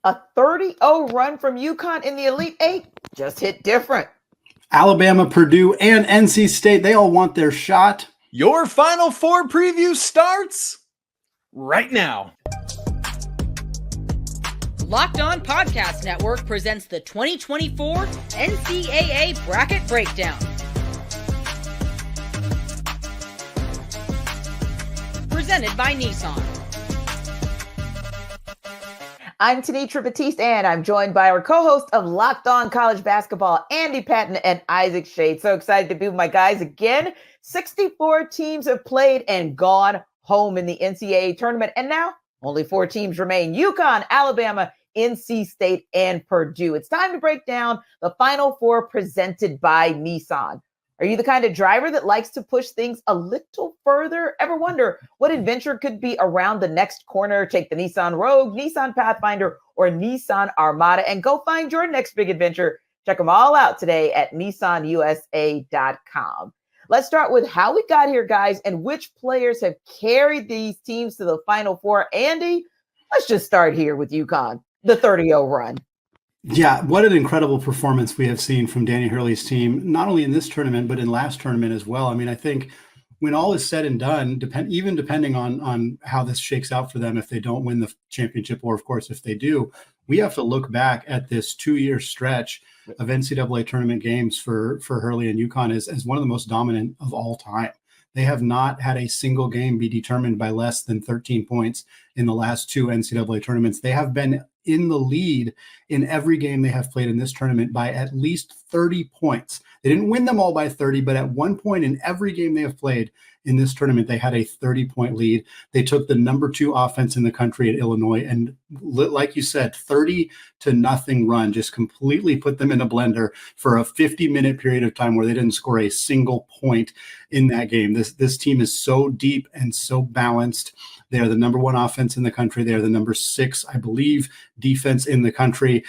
A 30-0 run from UConn in the Elite Eight just hit different. Alabama, Purdue, and NC State, they all want their shot. Your Final Four preview starts right now. Locked On Podcast Network presents the 2024 NCAA Bracket Breakdown. Presented by Nissan. I'm Tenitra Batiste, and I'm joined by our co-host of Locked On College Basketball, Andy Patton and Isaac Shade. So excited to be with my guys again. 64 teams have played and gone home in the NCAA tournament, and now only 4 teams remain: UConn, Alabama, NC State, and Purdue. It's time to break down the Final Four presented by Nissan. Are you the kind of driver that likes to push things a little further? Ever wonder what adventure could be around the next corner? Take the Nissan Rogue, Nissan Pathfinder, or Nissan Armada and go find your next big adventure. Check them all out today at nissanusa.com. Let's start with how we got here, guys, and which players have carried these teams to the Final Four. Andy, let's just start here with UConn, the 30-0 run. Yeah, what an incredible performance we have seen from Danny Hurley's team, not only in this tournament, but in last tournament as well. I mean, I think when all is said and done, even depending on how this shakes out for them, if they don't win the championship, or of course, if they do, we have to look back at this 2-year stretch of NCAA tournament games for Hurley and UConn as one of the most dominant of all time. They have not had a single game be determined by less than 13 points in the last 2 NCAA tournaments. They have been in the lead in every game they have played in this tournament by at least 30 points. They didn't win them all by 30, but at one point in every game they have played in this tournament, they had a 30-point lead. They took the number 2 offense in the country at Illinois, and like you said, 30-0 run just completely put them in a blender for a 50-minute period of time where they didn't score a single point in that game. This team is so deep and so balanced. They are the number 1 offense in the country. They are the number 6, I believe, defense in the country.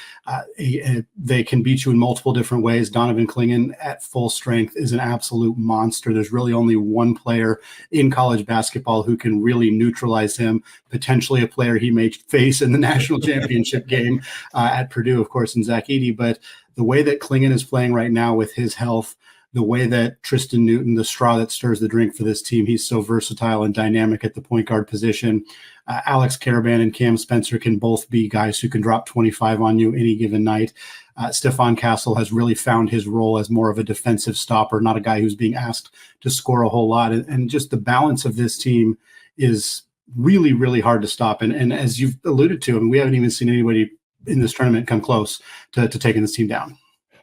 They can beat you in multiple different ways. Donovan Clingan at full strength is an absolute monster. There's really only one player in college basketball who can really neutralize him, potentially a player he may face in the national championship game at Purdue, of course, in Zach Edey. But the way that Clingan is playing right now with his health, the way that Tristan Newton, the straw that stirs the drink for this team, he's so versatile and dynamic at the point guard position. Alex Caravan and Cam Spencer can both be guys who can drop 25 on you any given night. Stephon Castle has really found his role as more of a defensive stopper, not a guy who's being asked to score a whole lot. And just the balance of this team is really, really hard to stop. And as you've alluded to, I mean, we haven't even seen anybody in this tournament come close to taking this team down.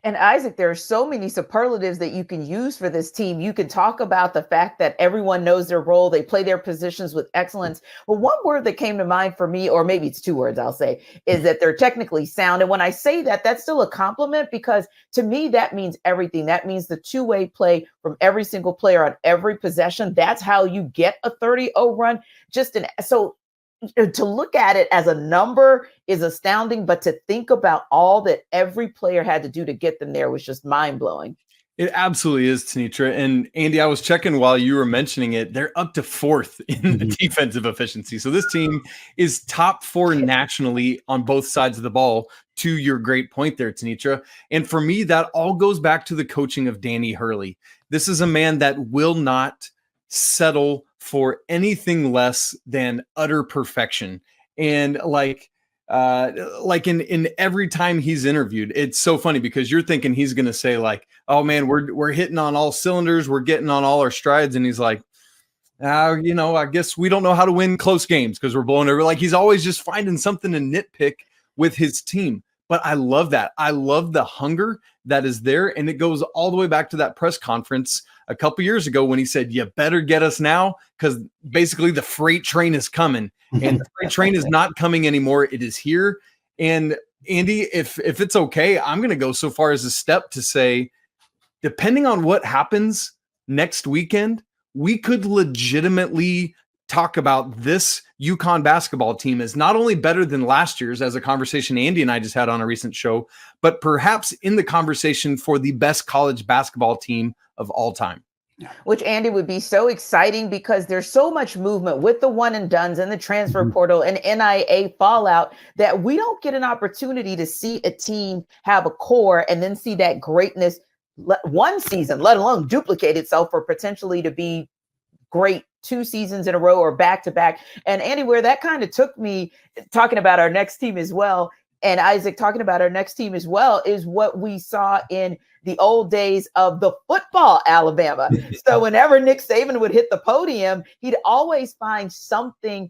And Isaac, there are so many superlatives that you can use for this team. You can talk about the fact that everyone knows their role. They play their positions with excellence. But one word that came to mind for me, or maybe it's 2 words, I'll say, is that they're technically sound. And when I say that, that's still a compliment, because to me, that means everything. That means the two-way play from every single player on every possession. That's how you get a 30-0 run. So to look at it as a number is astounding, but to think about all that every player had to do to get them there was just mind-blowing. It absolutely is, Tenitra. And Andy, I was checking while you were mentioning it. They're up to 4th in the defensive efficiency. So this team is top 4 nationally on both sides of the ball, to your great point there, Tenitra. And for me, that all goes back to the coaching of Danny Hurley. This is a man that will not settle for anything less than utter perfection. And like in every time he's interviewed, it's so funny because you're thinking he's going to say like, oh man, we're hitting on all cylinders. We're getting on all our strides. And he's like, I guess we don't know how to win close games because we're blowing over. Like, he's always just finding something to nitpick with his team. But I love that. I love the hunger that is there. And it goes all the way back to that press conference a couple years ago when he said, you better get us now, because basically the freight train is coming. And the freight train is not coming anymore. It is here. And Andy, if it's okay, I'm going to go so far as a step to say, depending on what happens next weekend, we could legitimately talk about this UConn basketball team as not only better than last year's, as a conversation Andy and I just had on a recent show, but perhaps in the conversation for the best college basketball team of all time. Which, Andy, would be so exciting because there's so much movement with the one and dones and the transfer portal and NIA fallout that we don't get an opportunity to see a team have a core and then see that greatness one season, let alone duplicate itself or potentially to be great 2 seasons in a row or back to back. And Andy, where that kind of took me talking about our next team as well, and Isaac talking about our next team as well, is what we saw in the old days of the football Alabama. So whenever Nick Saban would hit the podium, he'd always find something,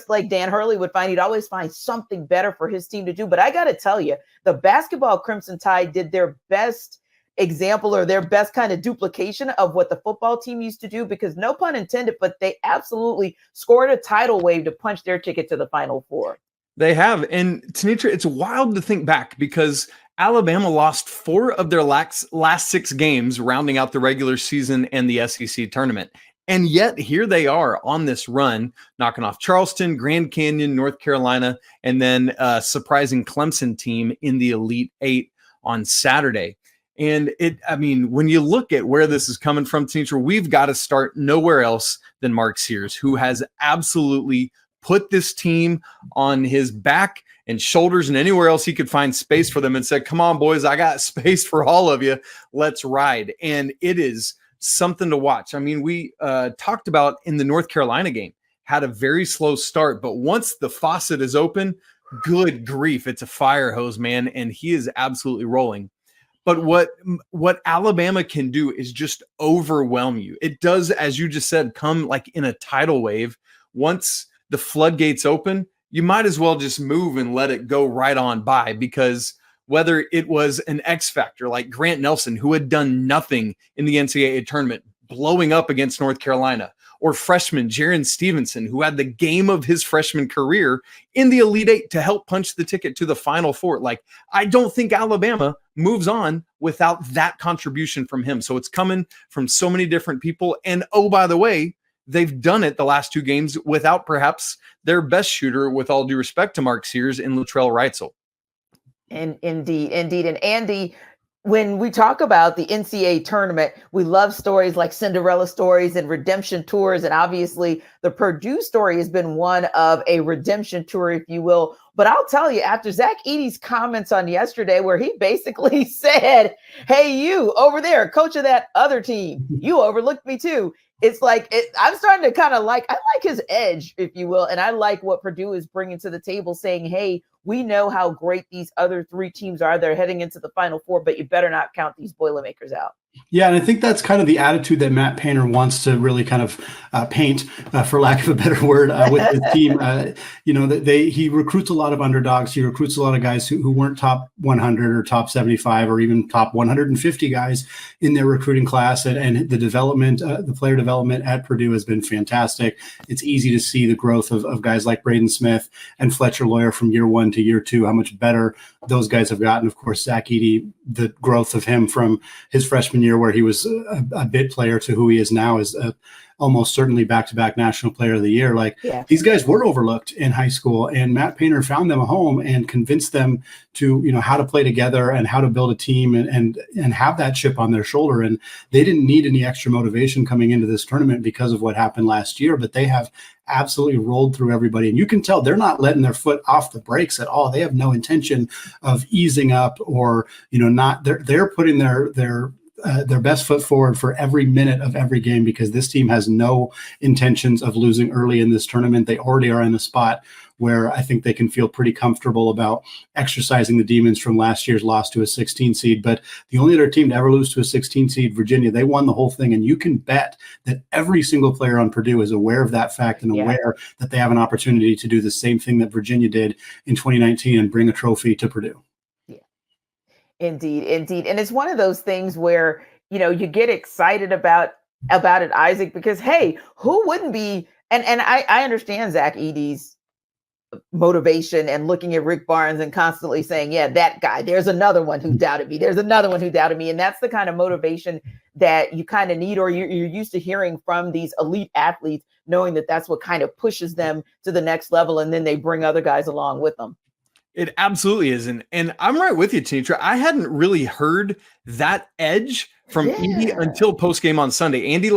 like Dan Hurley would find, he'd always find something better for his team to do. But I got to tell you, the basketball Crimson Tide did their best example or their best kind of duplication of what the football team used to do, because no pun intended, but they absolutely scored a tidal wave to punch their ticket to the Final Four. They have. And Tanitra, it's wild to think back because Alabama lost 4 of their last 6 games, rounding out the regular season and the SEC tournament. And yet here they are on this run, knocking off Charleston, Grand Canyon, North Carolina, and then a surprising Clemson team in the Elite 8 on Saturday. And when you look at where this is coming from, Tanitra, we've got to start nowhere else than Mark Sears, who has absolutely put this team on his back and shoulders and anywhere else he could find space for them and said, come on, boys, I got space for all of you. Let's ride. And it is something to watch. I mean, we talked about in the North Carolina game, had a very slow start, but once the faucet is open, good grief, it's a fire hose, man. And he is absolutely rolling. But what Alabama can do is just overwhelm you. It does, as you just said, come like in a tidal wave. Once the floodgates open, you might as well just move and let it go right on by, because whether it was an X factor like Grant Nelson, who had done nothing in the NCAA tournament, blowing up against North Carolina, or freshman Jaron Stevenson, who had the game of his freshman career in the Elite 8 to help punch the ticket to the Final Four. Like, I don't think Alabama moves on without that contribution from him. So it's coming from so many different people. And oh, by the way, they've done it the last 2 games without perhaps their best shooter, with all due respect to Mark Sears, and Latrell Reitzel. And indeed. And Andy, when we talk about the NCAA tournament, we love stories like Cinderella stories and redemption tours. And obviously the Purdue story has been one of a redemption tour, if you will. But I'll tell you, after Zach Edey's comments on yesterday, where he basically said, hey, you over there, coach of that other team, you overlooked me too. It's like, I'm starting to kind of I like his edge, if you will. And I like what Purdue is bringing to the table, saying, hey, we know how great these other 3 teams are. They're heading into the Final Four, but you better not count these Boilermakers out. Yeah, and I think that's kind of the attitude that Matt Painter wants to really kind of paint, for lack of a better word, with his team. He recruits a lot of underdogs. He recruits a lot of guys who weren't top 100 or top 75 or even top 150 guys in their recruiting class. And the development, the player development at Purdue has been fantastic. It's easy to see the growth of guys like Braden Smith and Fletcher Lawyer from year 1 to year 2, how much better those guys have gotten. Of course, Zach Edey, the growth of him from his freshman year, where he was a bit player, to who he is now as almost certainly back-to-back National Player of the Year. These guys were overlooked in high school, and Matt Painter found them a home and convinced them to, how to play together and how to build a team and have that chip on their shoulder. And they didn't need any extra motivation coming into this tournament because of what happened last year, but they have absolutely rolled through everybody. And you can tell they're not letting their foot off the brakes at all. They have no intention of easing up or, they're putting their best foot forward for every minute of every game, because this team has no intentions of losing early in this tournament. They already are in a spot where I think they can feel pretty comfortable about exercising the demons from last year's loss to a 16 seed. But the only other team to ever lose to a 16 seed, Virginia, they won the whole thing. And you can bet that every single player on Purdue is aware of that fact and aware that they have an opportunity to do the same thing that Virginia did in 2019 and bring a trophy to Purdue. Indeed. And it's one of those things where, you get excited about it, Isaac, because, hey, who wouldn't be? And I understand Zach Edey's motivation and looking at Rick Barnes and constantly saying, yeah, that guy, there's another one who doubted me. There's another one who doubted me. And that's the kind of motivation that you kind of need, or you're used to hearing from these elite athletes, knowing that that's what kind of pushes them to the next level. And then they bring other guys along with them. It absolutely is. And I'm right with you, Tanitra. I hadn't really heard that edge from Andy until post-game on Sunday. Andy,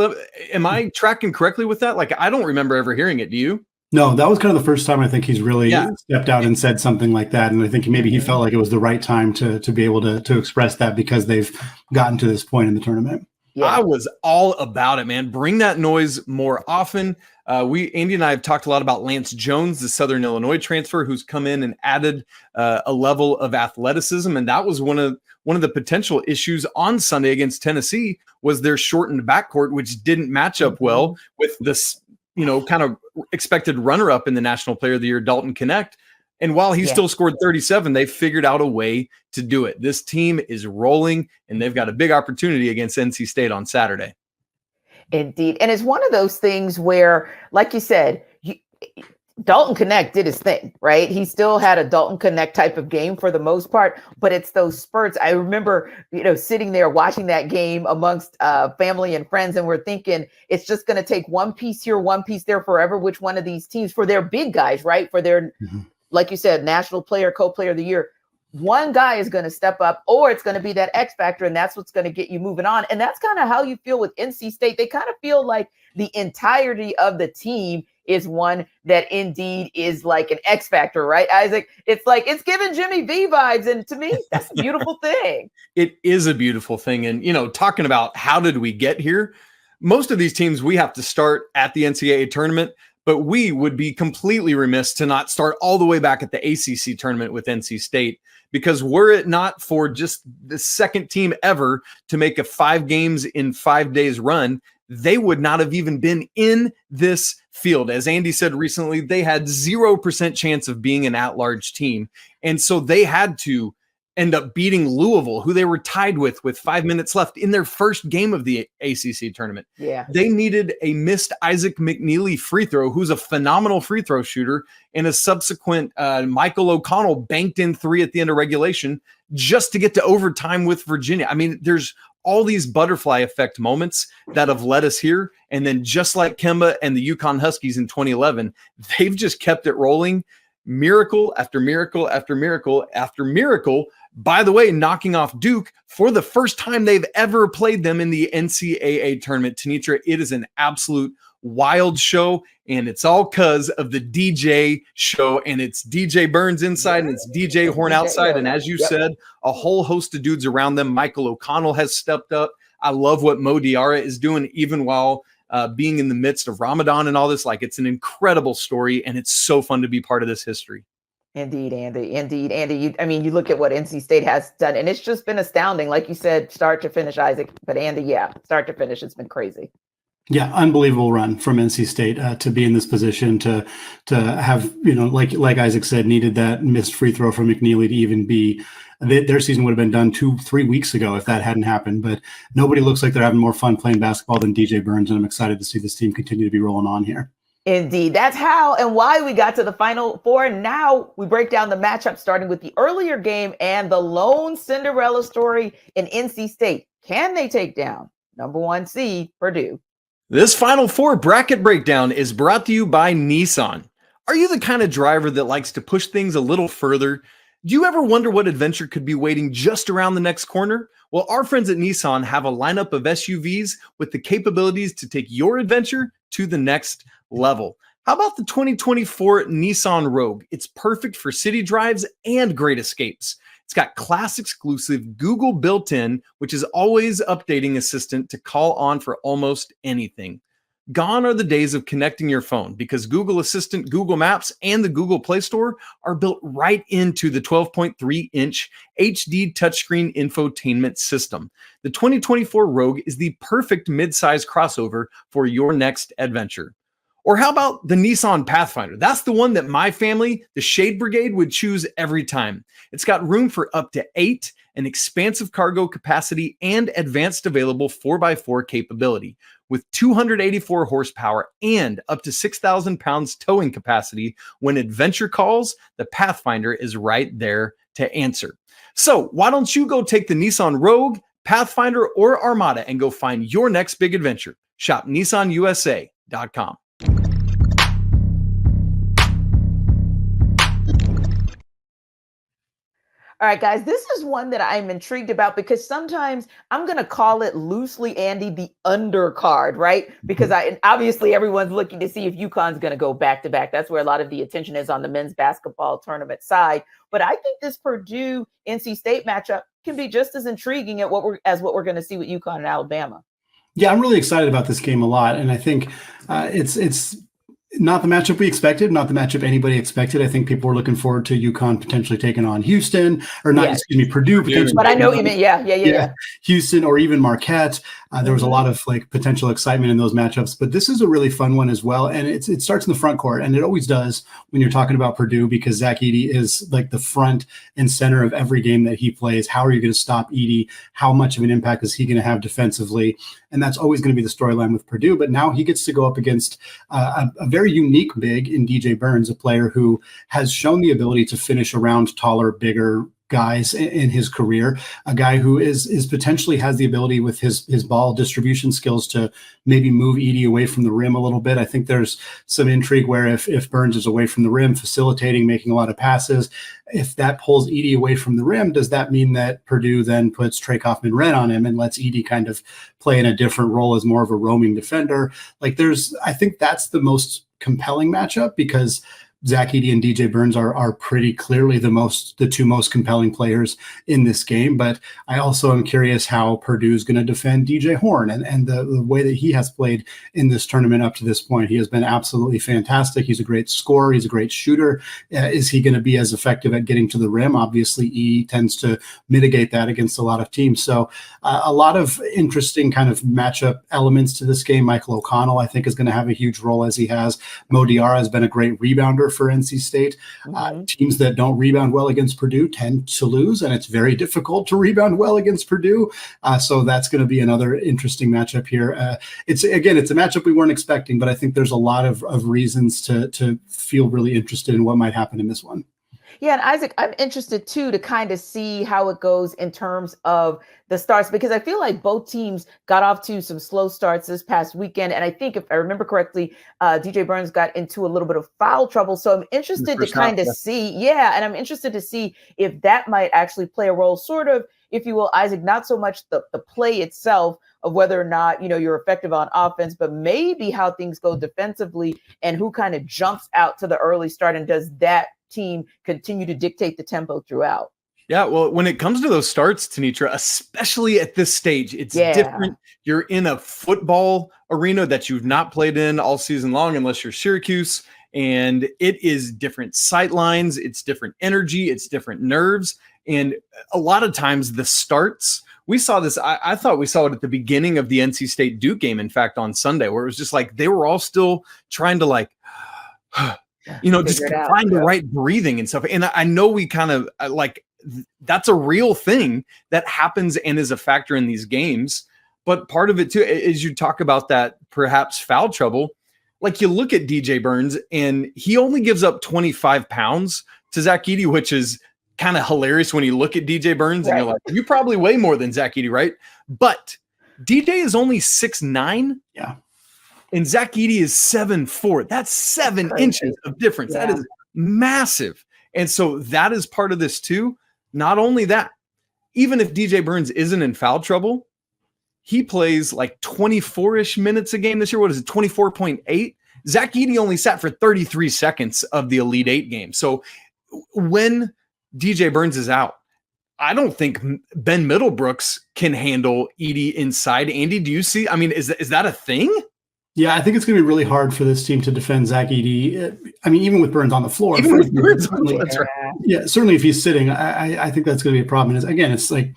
am I tracking correctly with that? Like, I don't remember ever hearing it. Do you? No, that was kind of the first time I think he's really stepped out and said something like that. And I think maybe he felt like it was the right time to be able to express that because they've gotten to this point in the tournament. Yeah. I was all about it, man. Bring that noise more often. Andy and I have talked a lot about Lance Jones, the Southern Illinois transfer, who's come in and added a level of athleticism, and that was one of the potential issues on Sunday against Tennessee was their shortened backcourt, which didn't match up well with this, kind of expected runner-up in the National Player of the Year, Dalton Knecht. And while he still scored 37, they figured out a way to do it. This team is rolling, and they've got a big opportunity against NC State on Saturday. Indeed. And it's one of those things where, like you said, Dalton Knecht did his thing, right? He still had a Dalton Knecht type of game for the most part, but it's those spurts. I remember, sitting there watching that game amongst family and friends, and we're thinking it's just going to take one piece here, one piece there forever. Which one of these teams for their big guys, right? For their, like you said, national player, co-player of the year, one guy is going to step up, or it's going to be that X factor, and that's what's going to get you moving on. And that's kind of how you feel with NC State. They kind of feel like the entirety of the team is one that indeed is like an X factor, right, Isaac? It's like it's giving Jimmy V vibes, and to me, that's a beautiful thing. It is a beautiful thing. And, talking about how did we get here, most of these teams, we have to start at the NCAA tournament, but we would be completely remiss to not start all the way back at the ACC tournament with NC State, because were it not for just the second team ever to make a 5 games in 5 days run, they would not have even been in this field. As Andy said recently, they had 0% chance of being an at-large team. And so they had to end up beating Louisville, who they were tied with 5 minutes left in their first game of the ACC tournament. Yeah. They needed a missed Isaac McNeely free throw, who's a phenomenal free throw shooter, and a subsequent Michael O'Connell banked in 3 at the end of regulation just to get to overtime with Virginia. I mean, there's all these butterfly effect moments that have led us here. And then just like Kemba and the UConn Huskies in 2011, they've just kept it rolling. Miracle after miracle after miracle after miracle. By the way, knocking off Duke for the first time they've ever played them in the NCAA tournament. Tanitra, it is an absolute wild show, and it's all because of the DJ show, and it's DJ Burns inside and it's DJ Horn outside. And as you said, a whole host of dudes around them. Michael O'Connell has stepped up. I love what Mo Diarra is doing, even while being in the midst of Ramadan and all this. Like, it's an incredible story, and it's so fun to be part of this history. Indeed, Andy. Indeed, Andy. You look at what NC State has done, and it's just been astounding. Like you said, start to finish, Isaac. But Andy, start to finish, it's been crazy. Yeah, unbelievable run from NC State to be in this position to have, like Isaac said, needed that missed free throw from McNeely to even be. Their season would have been done 2-3 weeks ago if that hadn't happened. But nobody looks like they're having more fun playing basketball than DJ Burns, and I'm excited to see this team continue to be rolling on here. Indeed. That's how and why we got to the Final Four. Now we break down the matchup, starting with the earlier game and the lone Cinderella story in NC State. Can they take down number 1 seed Purdue? This Final Four bracket breakdown is brought to you by Nissan. Are you the kind of driver that likes to push things a little further? Do you ever wonder what adventure could be waiting just around the next corner? Well, our friends at Nissan have a lineup of SUVs with the capabilities to take your adventure to the next level. How about the 2024 Nissan Rogue? It's perfect for city drives and great escapes. It's got class exclusive Google built-in, which is always updating assistant to call on for almost anything. Gone are the days of connecting your phone, because Google Assistant, Google Maps, and the Google Play Store are built right into the 12.3-inch HD touchscreen infotainment system. The 2024 Rogue is the perfect mid-size crossover for your next adventure. Or how about the Nissan Pathfinder? That's the one that my family, the Shade Brigade, would choose every time. It's got room for up to 8, an expansive cargo capacity, and advanced available 4x4 capability. With 284 horsepower and up to 6,000 pounds towing capacity, when adventure calls, the Pathfinder is right there to answer. So why don't you go take the Nissan Rogue, Pathfinder, or Armada and go find your next big adventure? Shop nissanusa.com. All right, guys, this is one that I'm intrigued about because sometimes I'm going to call it loosely, Andy, the undercard, right? Because obviously everyone's looking to see if UConn's going to go back to back. That's where a lot of the attention is on the men's basketball tournament side. But I think this Purdue NC State matchup can be just as intriguing as what we're going to see with UConn and Alabama. Yeah, I'm really excited about this game a lot, and I think it's not the matchup we expected, not the matchup anybody expected. I think people were looking forward to UConn potentially taking on Houston, or not, excuse me, Purdue potentially. But I know what you mean. Yeah. Houston or even Marquette. There was a lot of potential excitement in those matchups, but this is a really fun one as well. And it starts in the front court, and it always does when you're talking about Purdue, because Zach Edey is like the front and center of every game that he plays. How are you going to stop Edey? How much of an impact is he going to have defensively? And that's always going to be the storyline with Purdue. But now he gets to go up against a very unique big in DJ Burns, a player who has shown the ability to finish around taller, bigger guys in his career, a guy who is potentially has the ability with his ball distribution skills to maybe move Edey away from the rim a little bit. I think there's some intrigue where if Burns is away from the rim, facilitating, making a lot of passes, if that pulls Edey away from the rim, does that mean that Purdue then puts Trey Kaufman-Renn on him and lets Edey kind of play in a different role as more of a roaming defender? I think that's the most compelling matchup, because Zach Edey and DJ Burns are pretty clearly the two most compelling players in this game. But I also am curious how Purdue is going to defend DJ Horn and the way that he has played in this tournament up to this point. He has been absolutely fantastic. He's a great scorer. He's a great shooter. Is he going to be as effective at getting to the rim? Obviously, Edey tends to mitigate that against a lot of teams. So a lot of interesting kind of matchup elements to this game. Michael O'Connell, I think, is going to have a huge role, as he has. Mo Diarra has been a great rebounder for NC State. Teams that don't rebound well against Purdue tend to lose, and it's very difficult to rebound well against Purdue. So that's going to be another interesting matchup here. It's a matchup we weren't expecting, but I think there's a lot of reasons to feel really interested in what might happen in this one. Yeah, and Isaac, I'm interested too to kind of see how it goes in terms of the starts, because I feel like both teams got off to some slow starts this past weekend. And I think, if I remember correctly, DJ Burns got into a little bit of foul trouble. So I'm interested to kind of see, and I'm interested to see if that might actually play a role, sort of, if you will, Isaac, not so much the play itself of whether or not, you're effective on offense, but maybe how things go defensively and who kind of jumps out to the early start, and does that team continue to dictate the tempo throughout? Yeah, well, when it comes to those starts, Tenitra, especially at this stage, it's different. You're in a football arena that you've not played in all season long, unless you're Syracuse, and it is different sight lines, it's different energy, it's different nerves, and a lot of times the starts, we saw this, I thought we saw it at the beginning of the NC State Duke game, in fact, on Sunday, where it was just like they were all still trying to just find the right breathing and stuff. And I know we kind of that's a real thing that happens and is a factor in these games. But part of it too is you talk about that perhaps foul trouble. Like, you look at DJ Burns and he only gives up 25 pounds to Zach Edey, which is kind of hilarious when you look at DJ Burns and you're like, you probably weigh more than Zach Edey, right? But DJ is only 6'9". Yeah. And Zach Edey is 7'4". That's 7 inches of difference. Yeah. That is massive. And so that is part of this too. Not only that, even if DJ Burns isn't in foul trouble, he plays like 24-ish minutes a game this year. What is it, 24.8? Zach Edey only sat for 33 seconds of the Elite Eight game. So when DJ Burns is out, I don't think Ben Middlebrooks can handle Edey inside. Andy, do you see? I mean, is that a thing? Yeah, I think it's going to be really hard for this team to defend Zach Edey. I mean, even with Burns on the floor. Even with Burns on the floor, that's right. Yeah, certainly if he's sitting, I think that's going to be a problem. And again, it's like,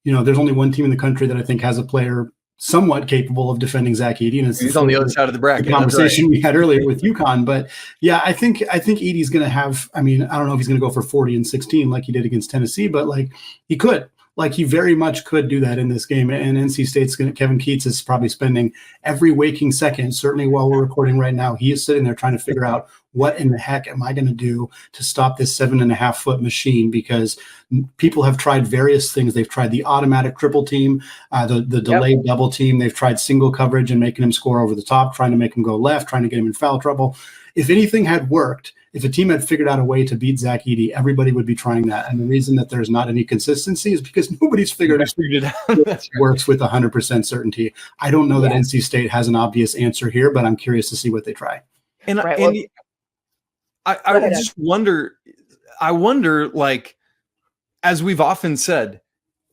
there's only one team in the country that I think has a player somewhat capable of defending Zach Edey, and he's on the other side of the bracket. The conversation we had earlier with UConn, but yeah, I think Edey's going to have. I mean, I don't know if he's going to go for 40 and 16 like he did against Tennessee, but he could. He very much could do that in this game. And NC State's Kevin Keats is probably spending every waking second, certainly while we're recording right now, he is sitting there trying to figure out, what in the heck am I going to do to stop this 7.5-foot machine? Because people have tried various things. They've tried the automatic triple team, the delayed double team. They've tried single coverage and making him score over the top, trying to make him go left, trying to get him in foul trouble. if anything had worked, if a team had figured out a way to beat Zach Edey, everybody would be trying that. And the reason that there's not any consistency is because nobody's figured out it works with 100% certainty. I don't know that NC State has an obvious answer here, but I'm curious to see what they try. And I just wonder, like, as we've often said,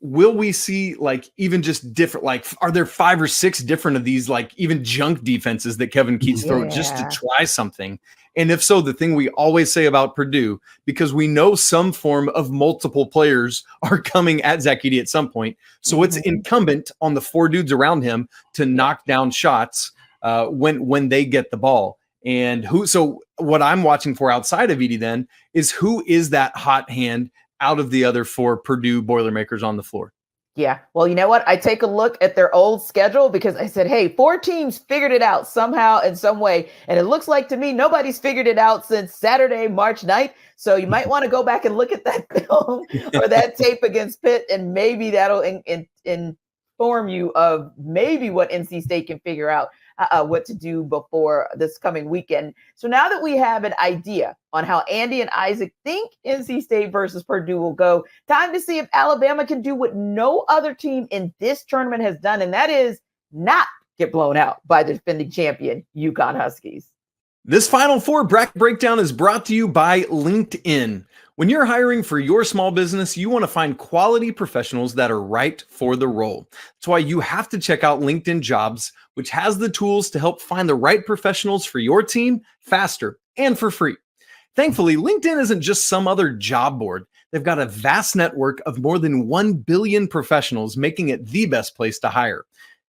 will we see like even just different, like, are there 5 or 6 different of these, like even junk defenses that Kevin Keats throw just to try something? And if so, the thing we always say about Purdue, because we know some form of multiple players are coming at Zach Edey at some point. So it's incumbent on the 4 dudes around him to knock down shots when they get the ball. And so what I'm watching for outside of Edey then is who is that hot hand out of the other 4 Purdue Boilermakers on the floor. Yeah. Well, you know what? I take a look at their old schedule because I said, hey, 4 teams figured it out somehow in some way. And it looks like to me, nobody's figured it out since Saturday, March 9th. So you might want to go back and look at that film or that tape against Pitt. And maybe that'll inform you of maybe what NC State can figure out what to do before this coming weekend. So now that we have an idea on how Andy and Isaac think NC State versus Purdue will go, time to see if Alabama can do what no other team in this tournament has done, and that is not get blown out by the defending champion, UConn Huskies. This Final Four bracket breakdown is brought to you by LinkedIn. When you're hiring for your small business, you want to find quality professionals that are right for the role. That's why you have to check out LinkedIn Jobs, which has the tools to help find the right professionals for your team faster and for free. Thankfully, LinkedIn isn't just some other job board. They've got a vast network of more than 1 billion professionals, making it the best place to hire.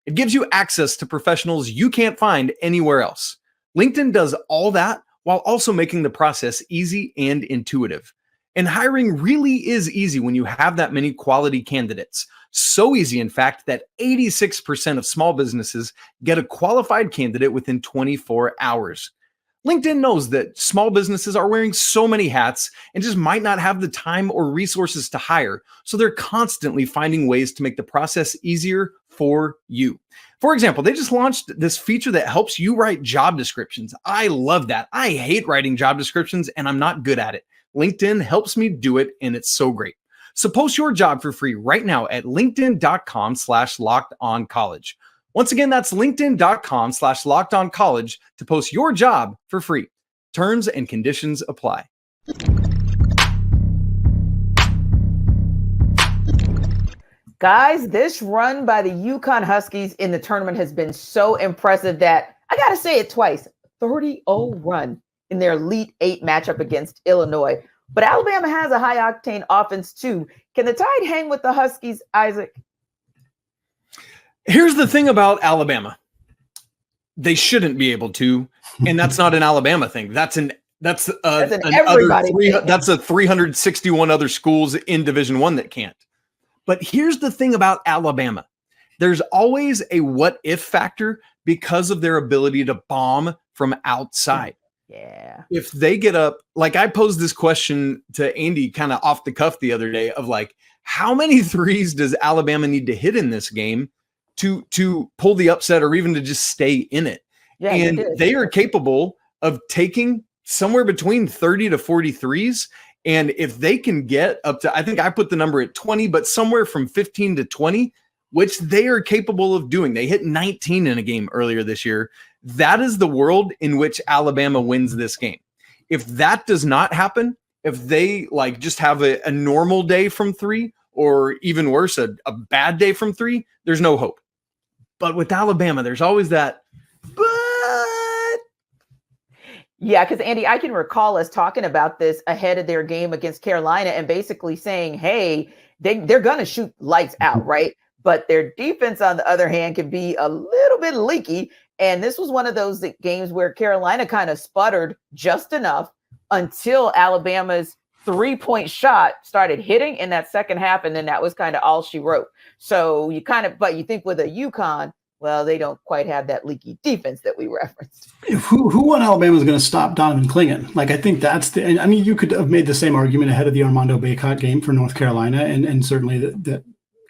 It gives you access to professionals you can't find anywhere else. LinkedIn does all that while also making the process easy and intuitive. And hiring really is easy when you have that many quality candidates. So easy, in fact, that 86% of small businesses get a qualified candidate within 24 hours. LinkedIn knows that small businesses are wearing so many hats and just might not have the time or resources to hire. So they're constantly finding ways to make the process easier for you. For example, they just launched this feature that helps you write job descriptions. I love that. I hate writing job descriptions and I'm not good at it. LinkedIn helps me do it, and it's so great. So post your job for free right now at linkedin.com/lockedoncollege. Once again, that's linkedin.com/lockedoncollege to post your job for free. Terms and conditions apply. Guys, this run by the UConn Huskies in the tournament has been so impressive that I got to say it twice, 30-0 run in their Elite 8 matchup against Illinois. But Alabama has a high-octane offense, too. Can the Tide hang with the Huskies, Isaac? Here's the thing about Alabama. They shouldn't be able to, and that's not an Alabama thing. That's a 361 other schools in Division I that can't. But here's the thing about Alabama. There's always a what-if factor because of their ability to bomb from outside. Yeah. If they get up, like I posed this question to Andy kind of off the cuff the other day of like, how many threes does Alabama need to hit in this game to pull the upset or even to just stay in it? Yeah, and they are capable of taking somewhere between 30 to 40 threes. And if they can get up to, I think I put the number at 20, but somewhere from 15 to 20, which they are capable of doing. They hit 19 in a game earlier this year. That is the world in which Alabama wins this game. If that does not happen, if they like just have a normal day from 3, or even worse, a bad day from 3, there's no hope. But with Alabama, there's always that, but. Yeah, because Andy, I can recall us talking about this ahead of their game against Carolina and basically saying, hey, they're going to shoot lights out, right? But their defense, on the other hand, can be a little bit leaky. And this was one of those games where Carolina kind of sputtered just enough until Alabama's 3-point shot started hitting in that second half. And then that was kind of all she wrote. So but you think with a UConn, well, they don't quite have that leaky defense that we referenced. Who on Alabama is going to stop Donovan Clingan? Like, I think you could have made the same argument ahead of the Armando Bacot game for North Carolina. And certainly that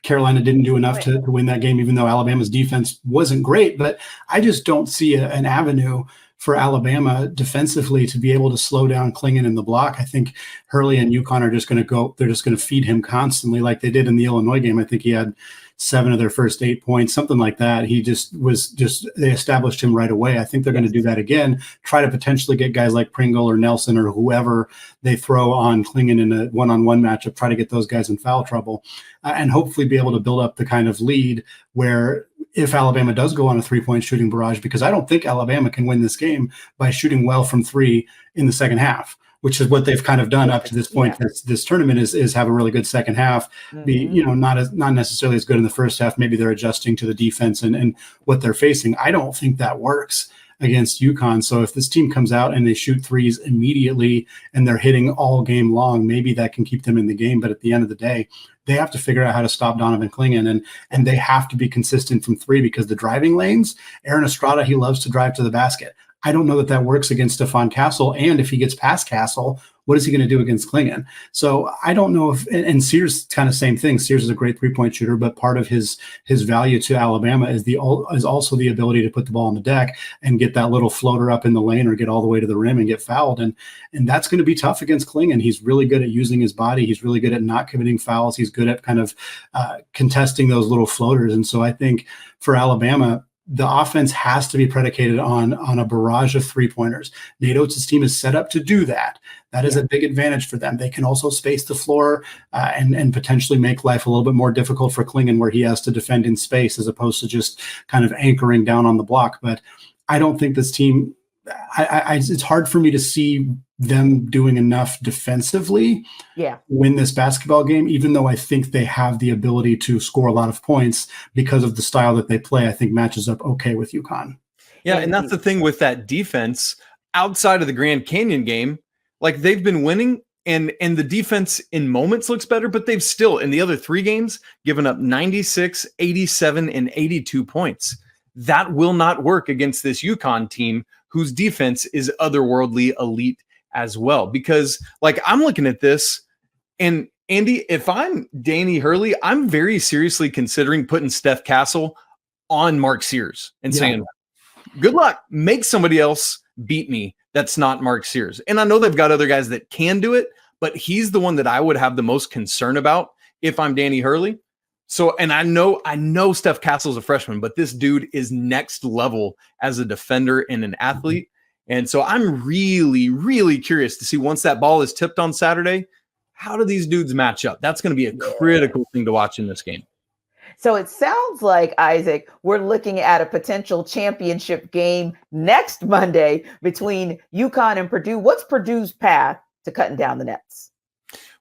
Carolina didn't do enough to win that game, even though Alabama's defense wasn't great. But I just don't see an avenue for Alabama defensively to be able to slow down Klingon in the block. I think Hurley and UConn are just going to go, they're just going to feed him constantly like they did in the Illinois game. I think he had 7 of their first 8 points, something like that. He they established him right away. I think they're going to do that again, try to potentially get guys like Pringle or Nelson or whoever they throw on Klingon in a one-on-one matchup, try to get those guys in foul trouble, and hopefully be able to build up the kind of lead where if Alabama does go on a 3-point shooting barrage, because I don't think Alabama can win this game by shooting well from 3 in the second half, which is what they've kind of done up to this point. Yeah. This tournament is have a really good second half, be not necessarily as good in the first half. Maybe they're adjusting to the defense and what they're facing. I don't think that works against UConn. So if this team comes out and they shoot threes immediately and they're hitting all game long, maybe that can keep them in the game. But at the end of the day, they have to figure out how to stop Donovan Klingon, and they have to be consistent from 3 because the driving lanes, Aaron Estrada, he loves to drive to the basket. I don't know that works against Stephon Castle. And if he gets past Castle, what is he going to do against Klingon? So I don't know if, and Sears kind of same thing. Sears is a great 3-point shooter, but part of his value to Alabama is also the ability to put the ball on the deck and get that little floater up in the lane or get all the way to the rim and get fouled. And that's going to be tough against Klingon. He's really good at using his body. He's really good at not committing fouls. He's good at kind of contesting those little floaters. And so I think for Alabama, the offense has to be predicated on a barrage of 3-pointers. Nate Oates' team is set up to do that. That is a big advantage for them. They can also space the floor and potentially make life a little bit more difficult for Klingon, where he has to defend in space as opposed to just kind of anchoring down on the block. But I don't think this team, it's hard for me to see them doing enough defensively win this basketball game, even though I think they have the ability to score a lot of points because of the style that they play. I think matches up okay with UConn. Yeah, and that's the thing with that defense outside of the Grand Canyon game. Like, they've been winning and the defense in moments looks better, but they've still in the other 3 games given up 96, 87, and 82 points. That will not work against this UConn team whose defense is otherworldly elite as well. Because, like, I'm looking at this, and Andy, if I'm Danny Hurley, I'm very seriously considering putting Steph Castle on Mark Sears and saying, good luck, make somebody else beat me that's not Mark Sears. And I know they've got other guys that can do it, but he's the one that I would have the most concern about if I'm Danny Hurley. So, and I know Steph Castle's a freshman, but this dude is next level as a defender and an athlete. And so I'm really, really curious to see, once that ball is tipped on Saturday, how do these dudes match up? That's going to be a critical thing to watch in this game. So it sounds like, Isaac, we're looking at a potential championship game next Monday between UConn and Purdue. What's Purdue's path to cutting down the nets?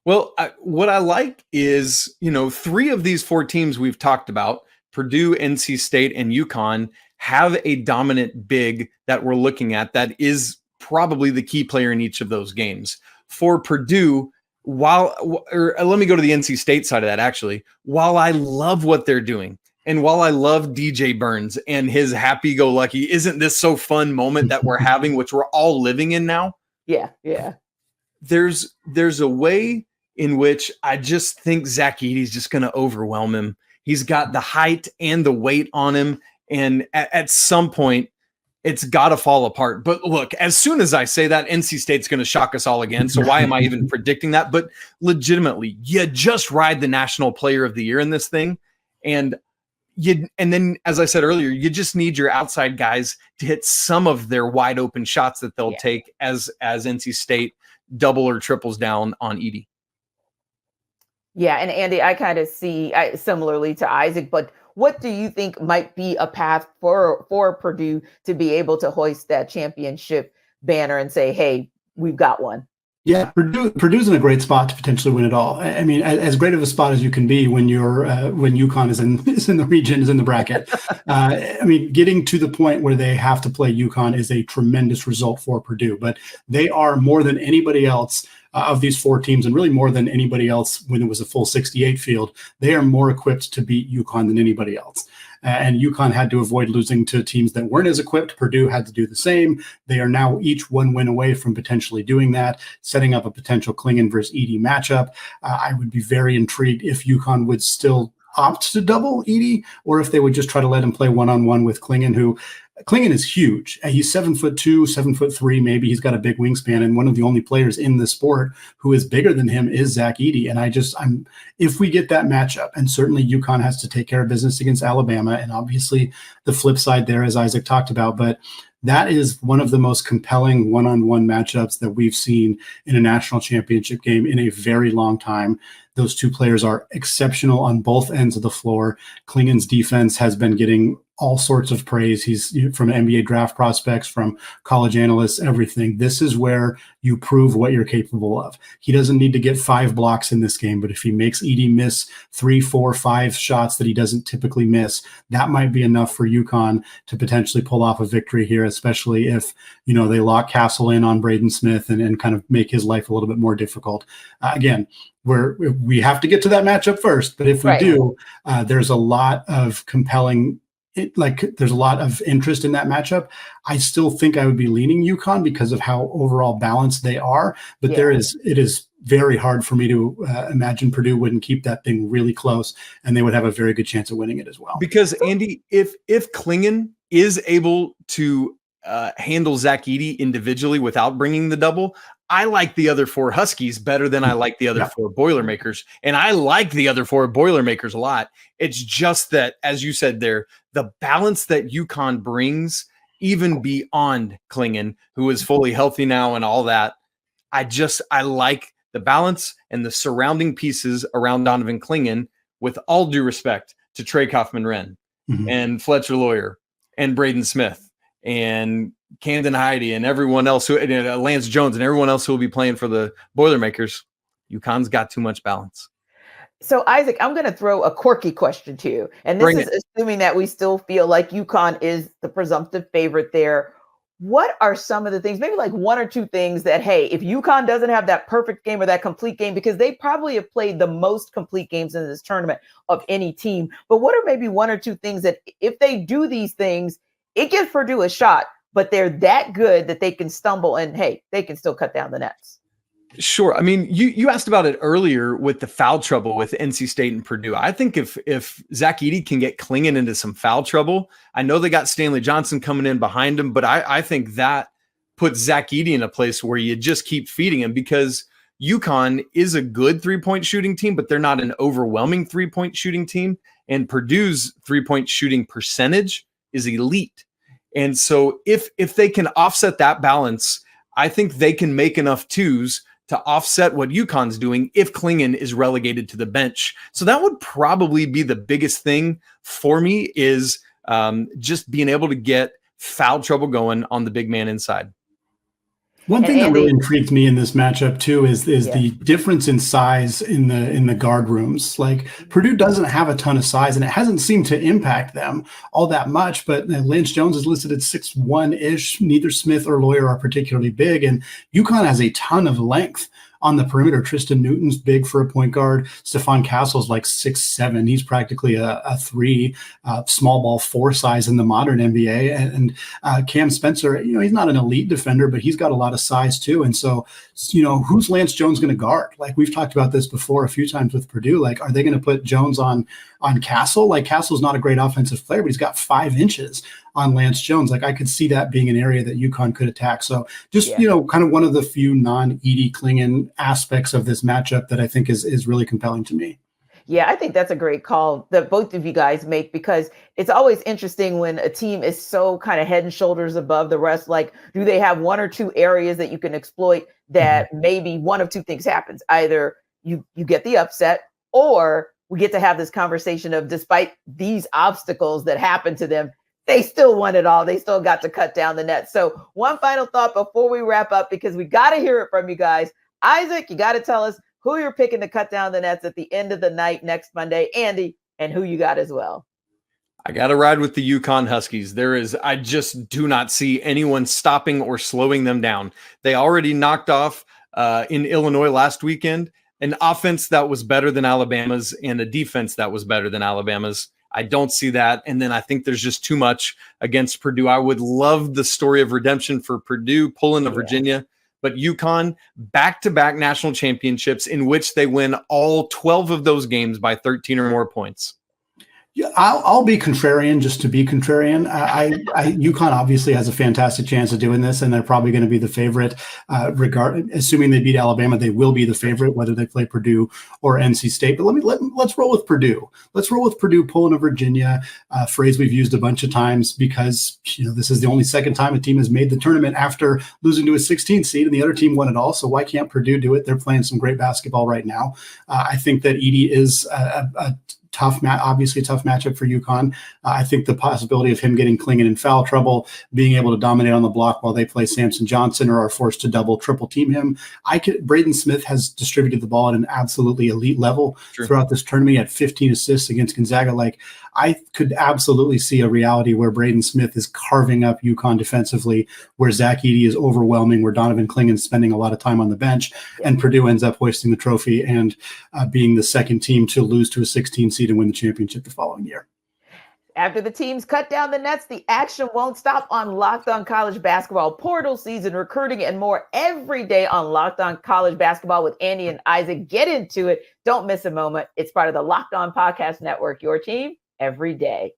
Well, what I like is, 3 of these 4 teams we've talked about, Purdue, NC State, and UConn, have a dominant big that we're looking at that is probably the key player in each of those games. For Purdue, let me go to the NC State side of that, actually. While I love what they're doing, and while I love DJ Burns and his happy-go-lucky, isn't this so fun moment that we're having, which we're all living in now? Yeah. There's a way in which I just think Zach Edey's just going to overwhelm him. He's got the height and the weight on him. And at some point, it's got to fall apart. But look, as soon as I say that, NC State's going to shock us all again. So why am I even predicting that? But legitimately, you just ride the National Player of the Year in this thing. And then, as I said earlier, you just need your outside guys to hit some of their wide open shots that they'll take as NC State double or triples down on Edey. Yeah, and Andy, I kind of see similarly to Isaac, but what do you think might be a path for Purdue to be able to hoist that championship banner and say, hey, we've got one? Yeah, Purdue's in a great spot to potentially win it all. I mean, as great of a spot as you can be when when UConn is in the region, is in the bracket. I mean, getting to the point where they have to play UConn is a tremendous result for Purdue. But they are, more than anybody else of these 4 teams, and really more than anybody else when it was a full 68 field, they are more equipped to beat UConn than anybody else. And UConn had to avoid losing to teams that weren't as equipped. Purdue had to do the same. They are now each 1 win away from potentially doing that, setting up a potential Klingon versus Edey matchup. I would be very intrigued if UConn would still opt to double Edey, or if they would just try to let him play one-on-one with Klingon, who Klingon is huge. He's 7'2", 7'3", maybe. He's got a big wingspan, and one of the only players in the sport who is bigger than him is Zach Edey. And if we get that matchup, and certainly UConn has to take care of business against Alabama, and obviously the flip side there, as Isaac talked about, but that is one of the most compelling one-on-one matchups that we've seen in a national championship game in a very long time. Those two players are exceptional on both ends of the floor. Klingon's defense has been getting all sorts of praise. He's from NBA draft prospects, from college analysts, everything. This is where you prove what you're capable of. He doesn't need to get 5 blocks in this game, but if he makes Edey miss 3, 4, 5 shots that he doesn't typically miss, that might be enough for UConn to potentially pull off a victory here, especially if, they lock Castle in on Braden Smith and kind of make his life a little bit more difficult. Again, we have to get to that matchup first, but if we do, there's a lot of compelling there's a lot of interest in that matchup. I still think I would be leaning UConn because of how overall balanced they are, but it is very hard for me to imagine Purdue wouldn't keep that thing really close, and they would have a very good chance of winning it as well. Because Andy, if Klingon is able to handle Zach Edey individually without bringing the double, I like the other 4 Huskies better than I like the other 4 Boilermakers. And I like the other 4 Boilermakers a lot. It's just that, as you said there, the balance that UConn brings, even beyond Klingon, who is fully healthy now and all that, I like the balance and the surrounding pieces around Donovan Klingon, with all due respect to Trey Kaufman-Renn and Fletcher Lawyer and Braden Smith and Camden Heide and everyone else Lance Jones and everyone else who will be playing for the Boilermakers. UConn's got too much balance. So Isaac, I'm going to throw a quirky question to you. And this is assuming that we still feel like UConn is the presumptive favorite there. What are some of the things, maybe like 1 or 2 things that, hey, if UConn doesn't have that perfect game or that complete game, because they probably have played the most complete games in this tournament of any team, but what are maybe 1 or 2 things that if they do these things, it gives Purdue a shot, but they're that good that they can stumble and, hey, they can still cut down the nets? Sure. I mean, you asked about it earlier with the foul trouble with NC State and Purdue. I think if Zach Edey can get Klingon into some foul trouble, I know they got Stanley Johnson coming in behind him, but I think that puts Zach Edey in a place where you just keep feeding him, because UConn is a good 3-point shooting team, but they're not an overwhelming 3-point shooting team. And Purdue's 3-point shooting percentage is elite. And so if they can offset that balance, I think they can make enough twos to offset what UConn's doing if Klingon is relegated to the bench. So that would probably be the biggest thing for me, is just being able to get foul trouble going on the big man inside. One thing that really intrigued me in this matchup too is the difference in size in the guard rooms. Like, Purdue doesn't have a ton of size, and it hasn't seemed to impact them all that much. But Lance Jones is listed at 6'1"-ish. Neither Smith or Lawyer are particularly big, and UConn has a ton of length on the perimeter. Tristan Newton's big for a point guard. Stephon Castle's like 6'7". He's practically a 3, small ball 4 size in the modern NBA. And Cam Spencer, he's not an elite defender, but he's got a lot of size too. And so, who's Lance Jones going to guard? Like, we've talked about this before a few times with Purdue. Like, are they going to put Jones on Castle? Like, Castle's not a great offensive player, but he's got 5 inches on Lance Jones. Like, I could see that being an area that UConn could attack. So just, kind of one of the few non-Edey Klingon aspects of this matchup that I think is really compelling to me. Yeah, I think that's a great call that both of you guys make, because it's always interesting when a team is so kind of head and shoulders above the rest. Like, do they have 1 or 2 areas that you can exploit that maybe one of 2 things happens? Either you get the upset, or we get to have this conversation of, despite these obstacles that happen to them, they still won it all. They still got to cut down the net. So one final thought before we wrap up, because we got to hear it from you guys. Isaac, you got to tell us who you're picking to cut down the nets at the end of the night next Monday. Andy, and who you got as well. I got to ride with the UConn Huskies. I just do not see anyone stopping or slowing them down. They already knocked off in Illinois last weekend an offense that was better than Alabama's and a defense that was better than Alabama's. I don't see that. And then I think there's just too much against Purdue. I would love the story of redemption for Purdue pulling to Virginia, but UConn, back-to-back national championships in which they win all 12 of those games by 13 or more points. Yeah, I'll be contrarian just to be contrarian. UConn obviously has a fantastic chance of doing this, and they're probably going to be the favorite. Assuming they beat Alabama, they will be the favorite, whether they play Purdue or NC State. But let's roll with Purdue. Let's roll with Purdue pulling to Virginia. Phrase we've used a bunch of times because this is the only second time a team has made the tournament after losing to a 16th seed, and the other team won it all. So why can't Purdue do it? They're playing some great basketball right now. I think that Edey is a obviously a tough matchup for UConn. I think the possibility of him getting Klingon in foul trouble, being able to dominate on the block while they play Samson Johnson or are forced to double, triple team him. Braden Smith has distributed the ball at an absolutely elite level throughout this tournament. He had 15 assists against Gonzaga. I could absolutely see a reality where Braden Smith is carving up UConn defensively, where Zach Edey is overwhelming, where Donovan Klingon's spending a lot of time on the bench, and Purdue ends up hoisting the trophy and being the second team to lose to a 16 seed and win the championship the following year. After the teams cut down the nets, the action won't stop on Locked On College Basketball. Portal season, recruiting, and more every day on Locked On College Basketball with Andy and Isaac. Get into it. Don't miss a moment. It's part of the Locked On Podcast Network, your team every day.